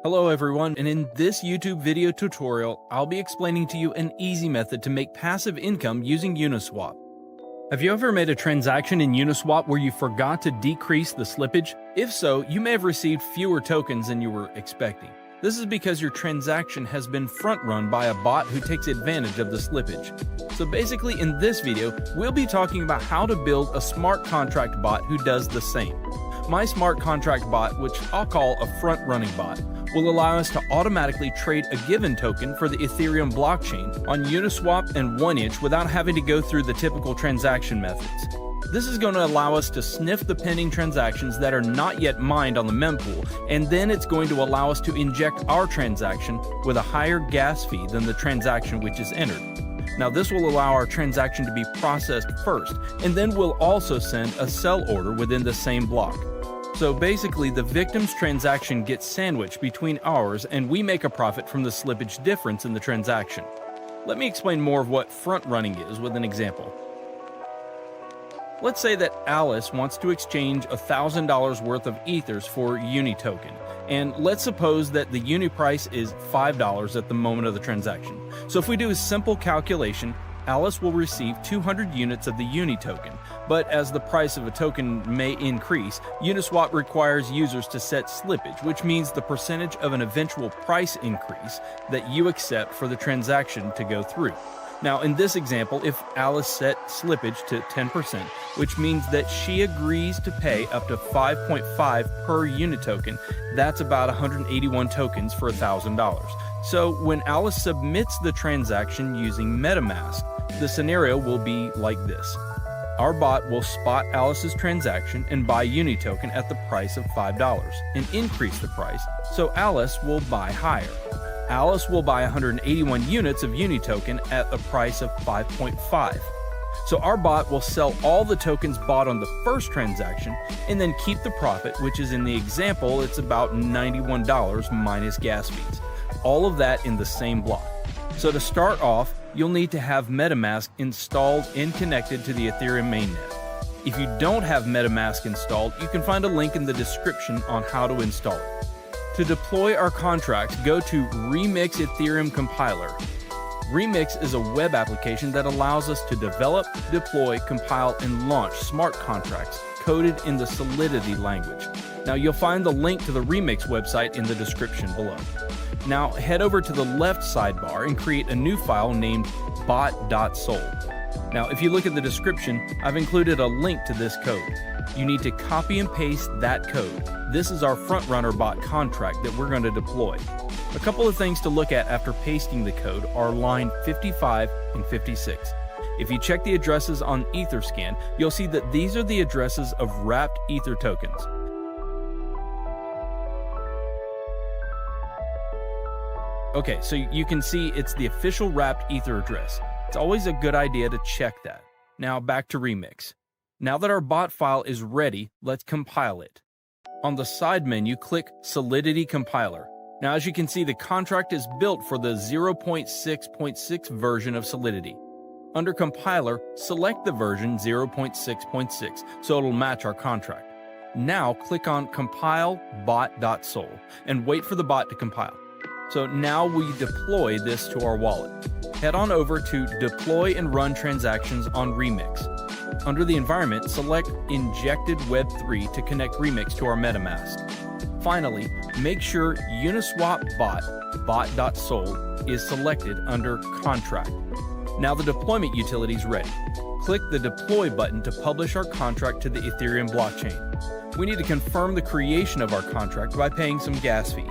Hello everyone, and in this YouTube video tutorial, I'll be explaining to you an easy method to make passive income using Uniswap. Have you ever made a transaction in Uniswap where you forgot to decrease the slippage? If so, you may have received fewer tokens than you were expecting. This is because your transaction has been front-run by a bot who takes advantage of the slippage. So basically in this video, we'll be talking about how to build a smart contract bot who does the same. My smart contract bot, which I'll call a front-running bot, will allow us to automatically trade a given token for the Ethereum blockchain on Uniswap and 1inch without having to go through the typical transaction methods. This is going to allow us to sniff the pending transactions that are not yet mined on the mempool, and then it's going to allow us to inject our transaction with a higher gas fee than the transaction which is entered. Now this will allow our transaction to be processed first, and then we'll also send a sell order within the same block. So basically, the victim's transaction gets sandwiched between ours, and we make a profit from the slippage difference in the transaction. Let me explain more of what front running is with an example. Let's say that Alice wants to exchange $1,000 worth of ethers for Uni token, and let's suppose that the Uni price is $5 at the moment of the transaction. So if we do a simple calculation, Alice will receive 200 units of the Uni token, but as the price of a token may increase, Uniswap requires users to set slippage, which means the percentage of an eventual price increase that you accept for the transaction to go through. Now in this example, if Alice set slippage to 10%, which means that she agrees to pay up to 5.5 per Uni token, that's about 181 tokens for $1,000. So when Alice submits the transaction using MetaMask, the scenario will be like this. Our bot will spot Alice's transaction and buy Uni token at the price of $5 and increase the price, so Alice will buy higher. Alice will buy 181 units of Uni token at the price of 5.5. So our bot will sell all the tokens bought on the first transaction and then keep the profit, which is in the example, it's about $91 minus gas fees. All of that in the same block. So to start off, you'll need to have MetaMask installed and connected to the Ethereum mainnet. If you don't have MetaMask installed, you can find a link in the description on how to install it. To deploy our contracts, go to Remix Ethereum Compiler. Remix is a web application that allows us to develop, deploy, compile, and launch smart contracts coded in the Solidity language. Now you'll find the link to the Remix website in the description below. Now head over to the left sidebar and create a new file named Bot.sol. Now if you look at the description, I've included a link to this code. You need to copy and paste that code. This is our frontrunner bot contract that we're going to deploy. A couple of things to look at after pasting the code are line 55 and 56. If you check the addresses on Etherscan, you'll see that these are the addresses of wrapped Ether tokens. Okay, so you can see it's the official wrapped Ether address. It's always a good idea to check that. Now back to Remix. Now that our bot file is ready, let's compile it. On the side menu, click Solidity Compiler. Now as you can see, the contract is built for the 0.6.6 version of Solidity. Under Compiler, select the version 0.6.6 so it'll match our contract. Now click on Compile Bot.sol and wait for the bot to compile. So now we deploy this to our wallet. Head on over to Deploy and Run Transactions on Remix. Under the environment, select Injected Web3 to connect Remix to our MetaMask. Finally, make sure Uniswap Bot.sol is selected under Contract. Now the deployment utility is ready. Click the Deploy button to publish our contract to the Ethereum blockchain. We need to confirm the creation of our contract by paying some gas fees.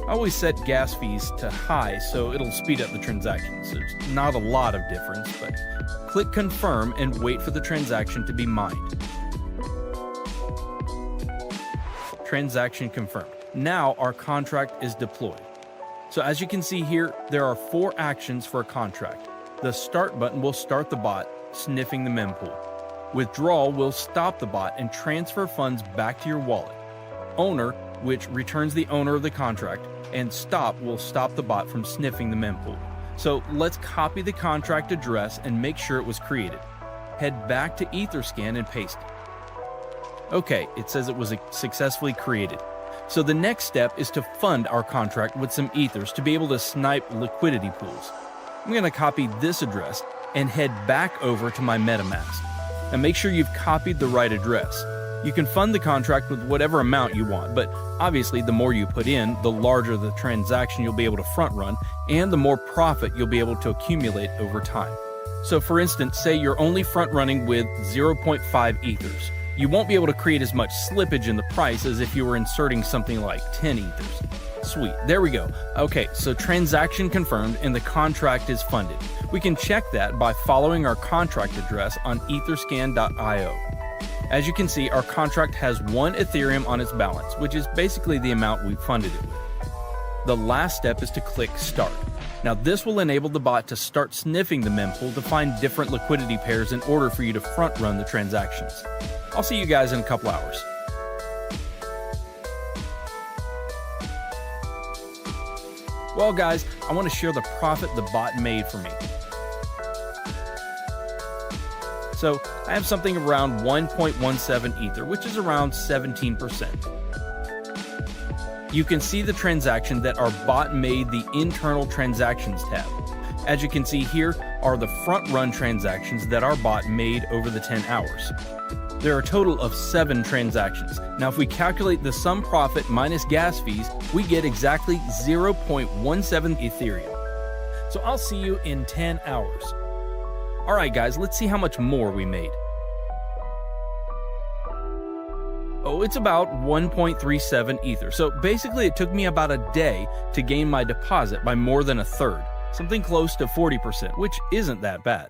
I always set gas fees to high so it'll speed up the transaction. So it's not a lot of difference, but click Confirm and wait for the transaction to be mined. Transaction confirmed. Now our contract is deployed. So as you can see here, there are 4 actions for a contract. The Start button will start the bot, sniffing the mempool. Withdrawal will stop the bot and transfer funds back to your wallet. Owner, which returns the owner of the contract, and Stop will stop the bot from sniffing the mempool. So let's copy the contract address and make sure it was created. Head back to Etherscan and paste it. Okay, it says it was successfully created. So the next step is to fund our contract with some ethers to be able to snipe liquidity pools. I'm going to copy this address and head back over to my MetaMask. Now make sure you've copied the right address. You can fund the contract with whatever amount you want, but obviously the more you put in, the larger the transaction you'll be able to front run, and the more profit you'll be able to accumulate over time. So for instance, say you're only front running with 0.5 ethers. You won't be able to create as much slippage in the price as if you were inserting something like 10 ethers. Sweet, there we go. Okay, so transaction confirmed and the contract is funded. We can check that by following our contract address on etherscan.io. As you can see, our contract has 1 Ethereum on its balance, which is basically the amount we funded it with. The last step is to click Start. Now this will enable the bot to start sniffing the mempool to find different liquidity pairs in order for you to front run the transactions. I'll see you guys in a couple hours. Well guys, I want to share the profit the bot made for me. So I have something around 1.17 Ether, which is around 17%. You can see the transaction that our bot made the internal transactions tab. As you can see here are the front run transactions that our bot made over the 10 hours. There are a total of 7 transactions. Now if we calculate the sum profit minus gas fees, we get exactly 0.17 Ethereum. So I'll see you in 10 hours. Alright guys, let's see how much more we made. Oh, it's about 1.37 Ether. So basically it took me about a day to gain my deposit by more than a third. Something close to 40%, which isn't that bad.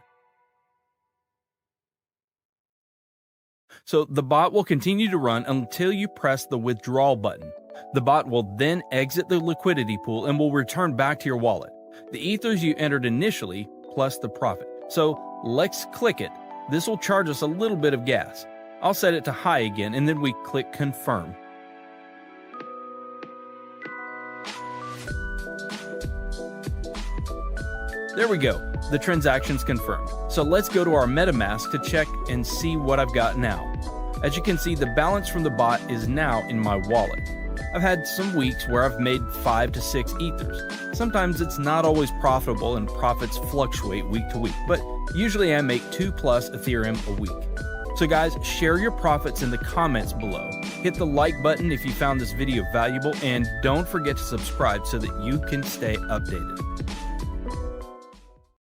So the bot will continue to run until you press the withdrawal button. The bot will then exit the liquidity pool and will return back to your wallet. The ethers you entered initially plus the profit. So let's click it. This will charge us a little bit of gas. I'll set it to high again and then we click confirm. There we go. The transaction's confirmed. So let's go to our MetaMask to check and see what I've got now. As you can see, the balance from the bot is now in my wallet. I've had some weeks where I've made 5 to 6 ethers. Sometimes it's not always profitable and profits fluctuate week to week, but usually I make 2+ Ethereum a week. So guys, share your profits in the comments below. Hit the like button if you found this video valuable, and don't forget to subscribe so that you can stay updated.